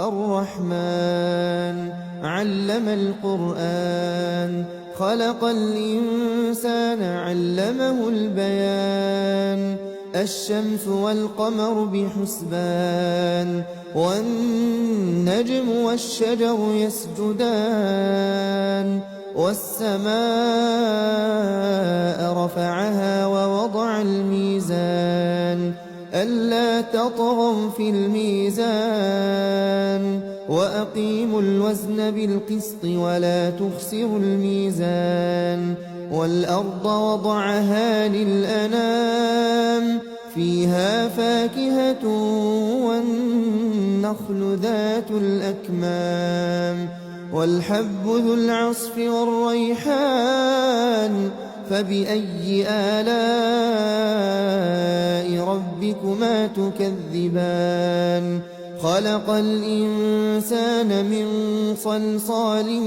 الرحمن علم القرآن خلق الإنسان علمه البيان الشمس والقمر بحسبان والنجم والشجر يسجدان والسماء رفعها ووضع الميزان ألا تطغوا في الميزان وأقيموا الوزن بالقسط ولا تخسروا الميزان والأرض وضعها للأنام فيها فاكهة والنخل ذات الأكمام والحب ذو العصف والريحان فبأي آلاء ربكما تكذبان خلق الإنسان من صلصال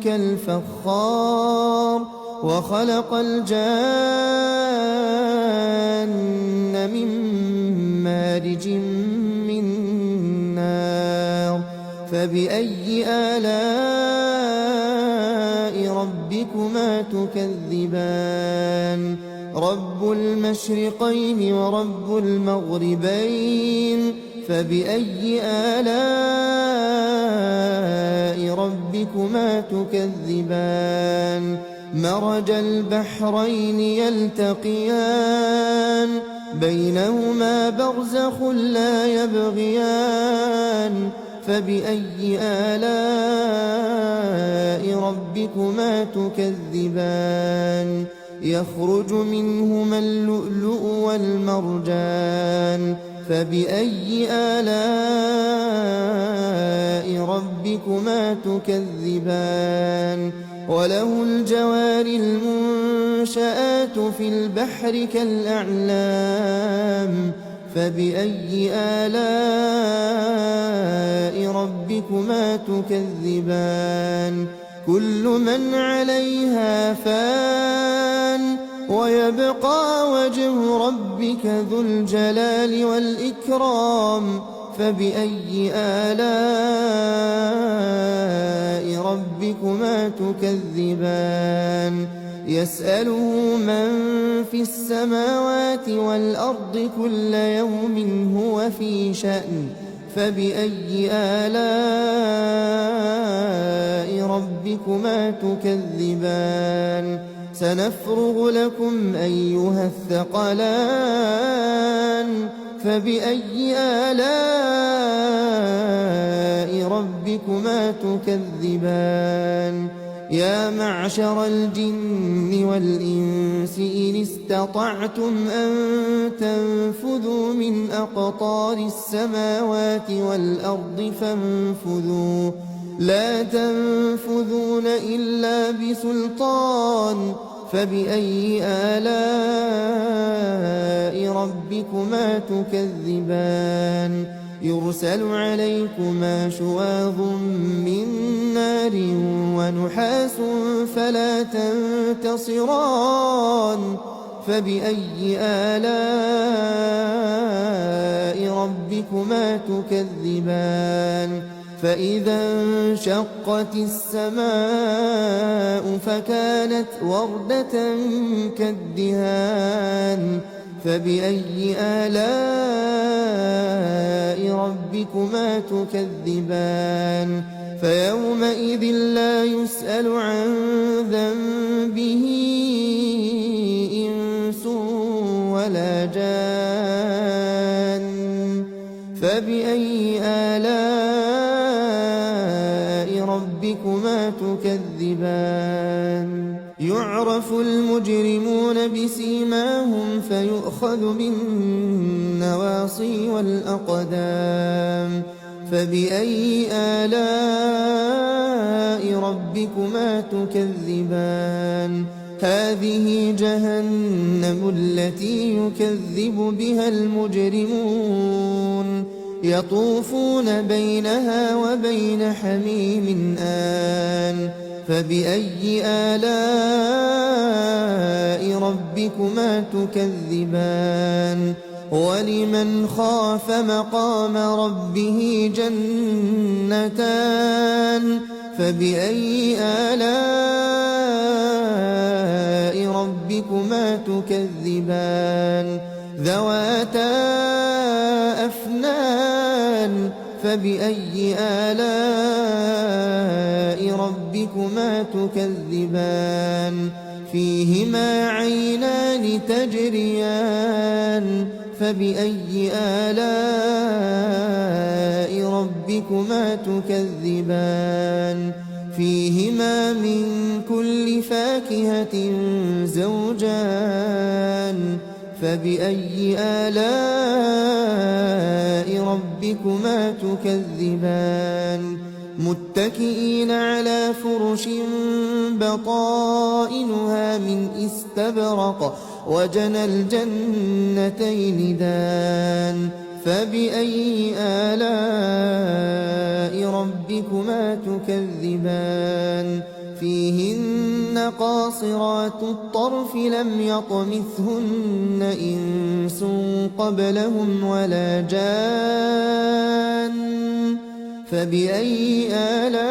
كالفخار وخلق الجان من مارج من نار فبأي آلاء ربكما تكذبان رب المشرقين ورب المغربين فبأي آلاء ربكما تكذبان مرج البحرين يلتقيان بينهما برزخ لا يبغيان فبأي آلاء ربكما تكذبان يخرج منهما اللؤلؤ والمرجان فبأي آلاء ربكما تكذبان وله الجوار المنشآت في البحر كالأعلام فبأي آلاء ربكما تكذبان كل من عليها فان ويبقى وجه ربك ذو الجلال والإكرام فبأي آلاء ربكما تكذبان يسأله من في السماوات والأرض كل يوم هو في شأن فبأي آلاء ربكما تكذبان سنفرغ لكم أيها الثقلان فبأي آلاء ربكما تكذبان يا معشر الجن والإنس إن استطعتم أن تنفذوا من أقطار السماوات والأرض فانفذوا لا تنفذون إلا بسلطان فبأي آلاء ربكما تكذبان يرسل عليكما شواظ من نار ونحاس فلا تنتصران فبأي آلاء ربكما تكذبان فإذا انشقت السماء فكانت وردة كالدهان فبأي آلاء ربكما تكذبان فيومئذ لا يسأل عن ذنبه إنس ولا جان فبأي آلاء ربكما تكذبان يعرف المجرمون بسيماهم فيؤخذ بالنواصي والأقدام فبأي آلاء ربكما تكذبان هذه جهنم التي يكذب بها المجرمون يطوفون بينها وبين حميم آن فبأي آلاء ربكما تكذبان ولمن خاف مقام ربه جنتان فبأي آلاء ربكما تكذبان ذواتا أفنان فبأي آلاء ربكما تكذبان فيهما عينان تجريان فبأي آلاء ربكما تكذبان فيهما من كل فاكهة زوجان فبأي آلاء ربكما تكذبان متكئين على فرش بطائنها من استبرق وجنى الجنتين دان فبأي آلاء ربكما تكذبان فيهن قاصرات الطرف لم يطمثهن إنس قبلهم ولا جان فبأي آلاء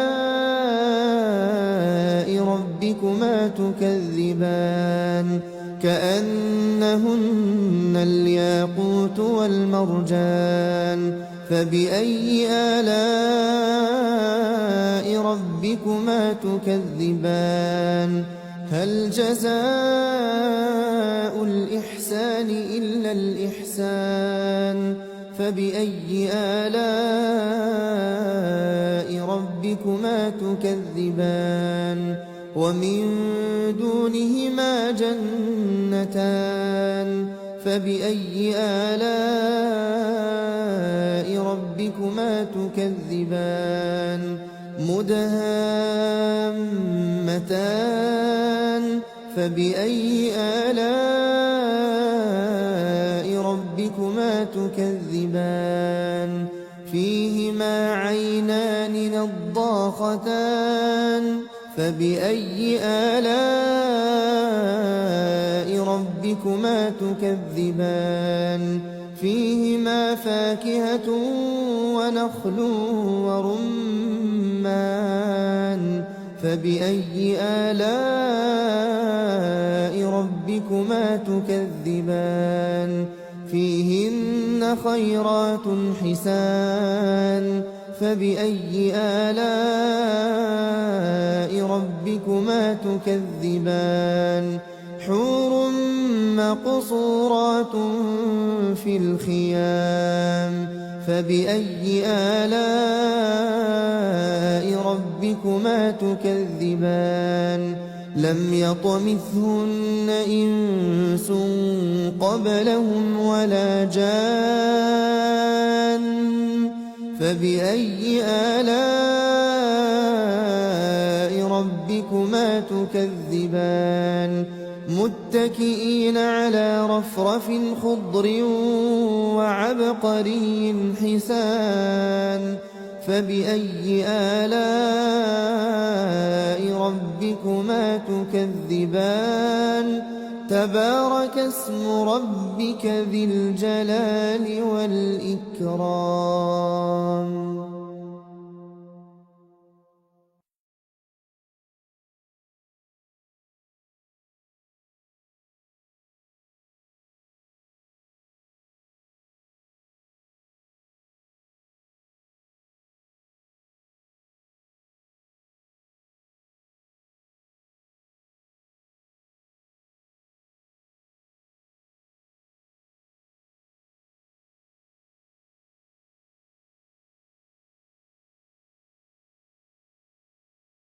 ربكما تكذبان كأنهن الياقوت والمرجان فبأي آلاء ربكما تكذبان هل جزاء الإحسان إلا الإحسان فبأي آلاء ربكما تكذبان ومن دونهما جنتان فبأي آلاء ربكما تكذبان مدهامتان فبأي آلاء ربكما تكذبان فيهما عينان نضاختان فبأي آلاء ربكما تكذبان فيهما فاكهة ونخل ورمان فبأي آلاء ربكما تكذبان فيهن خيرات حسان فبأي آلاء ربكما تكذبان حور مقصورات في الخيام فبأي آلاء ربكما تكذبان لم يطمثهن إنس قبلهم ولا جان فبأي آلاء ربكما تكذبان متكئين على رفرف خضر وعبقري حسان فبأي آلاء ربكما تكذبان تبارك اسم ربك ذي الجلال والإكرام